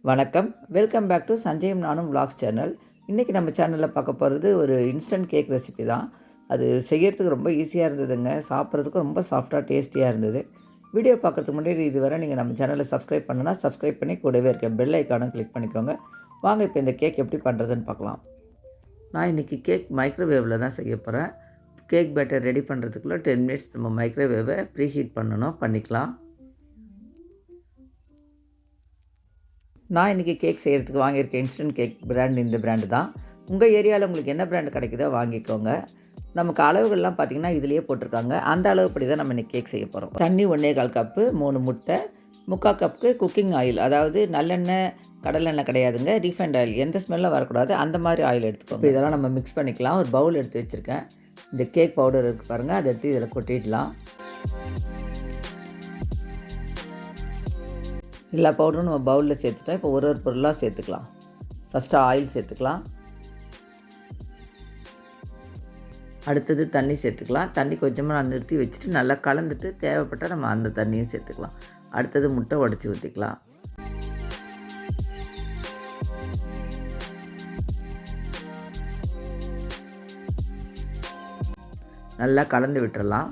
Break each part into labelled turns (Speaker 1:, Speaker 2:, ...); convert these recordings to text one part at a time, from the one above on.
Speaker 1: வணக்கம். Welcome back to சஞ்சயும் நானும் vlogs channel. இன்றைக்கி நம்ம சேனலில் பார்க்க போகிறது ஒரு இன்ஸ்டன்ட் கேக் ரெசிபி தான். அது செய்கிறதுக்கு ரொம்ப ஈஸியாக இருந்ததுங்க. சாப்பிட்றதுக்கும் ரொம்ப சாஃப்டாக டேஸ்டியாக இருந்தது. வீடியோ பார்க்குறதுக்கு முன்னாடி இதுவரை நீங்கள் நம்ம சேனலில் சப்ஸ்கிரைப் பண்ணனா சப்ஸ்கிரைப் பண்ணி கூடவே இருக்க பெல் ஐக்கானும் கிளிக் பண்ணிக்கோங்க. வாங்க இப்போ இந்த கேக் எப்படி பண்ணுறதுன்னு பார்க்கலாம். நான் இன்றைக்கி கேக் மைக்ரோவேவில் தான் செய்ய போகிறேன். கேக் பேட்டர் ரெடி பண்ணுறதுக்குள்ளே 10 மினிட்ஸ் நம்ம மைக்ரோவேவை ப்ரீஹீட் பண்ணிக்கலாம். நான் இன்றைக்கி கேக் செய்கிறதுக்கு வாங்கியிருக்கேன் இன்ஸ்டன்ட் கேக் பிராண்ட் இந்த பிராண்டு தான். உங்கள் ஏரியாவில் உங்களுக்கு என்ன பிராண்டு கிடைக்குதோ வாங்கிக்கோங்க. நமக்கு அளவுகள்லாம் பார்த்திங்கன்னா இதிலேயே போட்டிருக்காங்க. அந்த அளவுப்படி தான் நம்ம இன்றைக்கி கேக் செய்ய போகிறோம். தண்ணி 1.25 கப்பு, 3 முட்டை, 3/4 கப்புக்கு குக்கிங் ஆயில், அதாவது நல்லெண்ணெய் கடலெண்ணெய் கிடையாதுங்க, ரீஃபைண்ட் ஆயில், எந்த ஸ்மெல்லும் வரக்கூடாது, அந்த மாதிரி ஆயில் எடுத்துக்கோங்க. இப்போ இதெல்லாம் நம்ம மிக்ஸ் பண்ணிக்கலாம். ஒரு பவுல் எடுத்து வச்சுருக்கேன். இந்த கேக் பவுடர் இருக்குது பாருங்கள், அதை எடுத்து இதில் கொட்டிடலாம். எல்லா பவுடரும் நம்ம பவுலில் சேர்த்துட்டோம். இப்போ ஒரு பொருளாக சேர்த்துக்கலாம். ஃபஸ்ட்டு ஆயில் சேர்த்துக்கலாம். அடுத்தது தண்ணி சேர்த்துக்கலாம். தண்ணி கொஞ்சமாக நான் நிறுத்தி வச்சுட்டு நல்லா கலந்துட்டு தேவைப்பட்டால் நம்ம அந்த தண்ணியும் சேர்த்துக்கலாம். அடுத்தது முட்டை உடச்சி ஊற்றிக்கலாம். நல்லா கலந்து விட்டுறலாம்.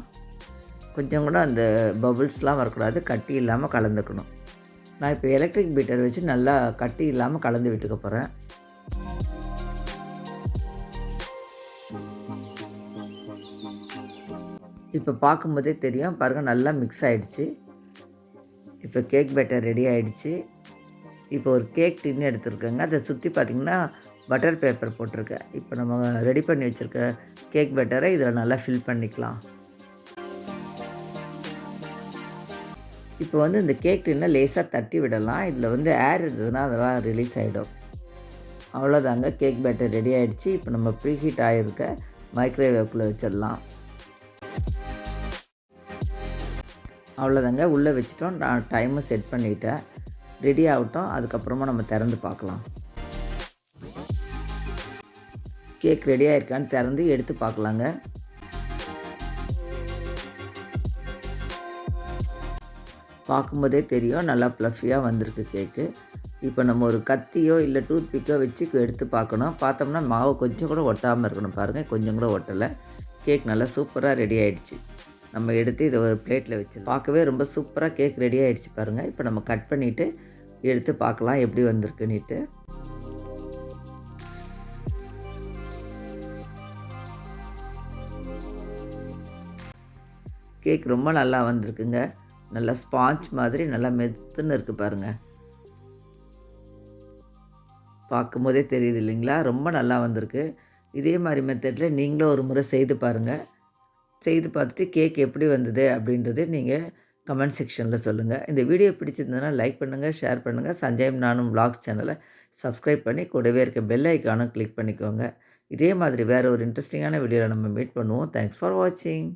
Speaker 1: கொஞ்சம் கூட அந்த பபுள்ஸ்லாம் வரக்கூடாது, கட்டி இல்லாமல் கலந்துக்கணும். நான் இப்போ எலக்ட்ரிக் பீட்டர் வச்சு நல்லா கட்டி இல்லாமல் கலந்து விட்டுக்க போகிறேன். இப்போ பார்க்கும்போதே தெரியும் பாருங்கள், நல்லா மிக்ஸ் ஆகிடுச்சு. இப்போ கேக் பேட்டர் ரெடி ஆகிடுச்சு. இப்போ ஒரு கேக் டின்னு எடுத்துருக்கேங்க. அதை சுற்றி பார்த்திங்கன்னா பட்டர் பேப்பர் போட்டிருக்கேன். இப்போ நம்ம ரெடி பண்ணி வச்சுருக்க கேக் பேட்டரை இதில் நல்லா ஃபில் பண்ணிக்கலாம். இப்போ இந்த கேக் டின்னை லேசாக தட்டி விடலாம். இதில் ஏர் இருந்ததுன்னா அதெல்லாம் ரிலீஸ் ஆகிடும். அவ்வளோதாங்க, கேக் பேட்டர் ரெடி ஆகிடுச்சு. இப்போ நம்ம ப்ரீஹீட் ஆகிருக்க மைக்ரோவேவ்க்குள்ளே வச்சிடலாம். அவ்வளோதாங்க, உள்ளே வச்சுட்டோம். நான் டைமும் செட் பண்ணிவிட்டேன். ரெடி ஆகட்டும், அதுக்கப்புறமா நம்ம திறந்து பார்க்கலாம். கேக் ரெடி ஆகிருக்கான்னு திறந்து எடுத்து பார்க்கலாங்க. பார்க்கும்போதே தெரியும் நல்லா ப்ளஃபியாக வந்திருக்கு கேக்கு. இப்போ நம்ம ஒரு கத்தியோ இல்லை டூத் பிக்கோ வச்சு எடுத்து பார்க்கணும். பார்த்தோம்னா மாவு கொஞ்சம் கூட ஒட்டாமல் இருக்கணும். பாருங்கள், கொஞ்சம் கூட ஒட்டலை. கேக் நல்லா சூப்பராக ரெடி ஆகிடுச்சு. நம்ம எடுத்து இதை ஒரு பிளேட்டில் வச்சு பார்க்கவே ரொம்ப சூப்பராக கேக் ரெடி ஆகிடுச்சு பாருங்கள். இப்போ நம்ம கட் பண்ணிவிட்டு எடுத்து பார்க்கலாம் எப்படி வந்திருக்குன்னுட்டு. கேக் ரொம்ப நல்லா வந்திருக்குங்க. நல்லா ஸ்பாஞ்ச் மாதிரி நல்லா மெத்துன்னு இருக்குது பாருங்கள். பார்க்கும்போதே தெரியுது இல்லைங்களா, ரொம்ப நல்லா வந்திருக்கு. இதே மாதிரி மெத்தடில் நீங்களும் ஒரு முறை செய்து பாருங்கள். செய்து பார்த்துட்டு கேக் எப்படி வந்தது அப்படின்றது நீங்கள் கமெண்ட் செக்ஷனில் சொல்லுங்கள். இந்த வீடியோ பிடிச்சிருந்ததுன்னா லைக் பண்ணுங்கள், ஷேர் பண்ணுங்கள். சஞ்சயம் நானும் விலாக்ஸ் சேனலை சப்ஸ்கிரைப் பண்ணி கூடவே இருக்க பெல் ஐக்கானும் கிளிக் பண்ணிக்கோங்க. இதே மாதிரி வேறு ஒரு இன்ட்ரெஸ்டிங்கான வீடியோவில் நம்ம மீட் பண்ணுவோம். தேங்க்ஸ் ஃபார் வாட்சிங்.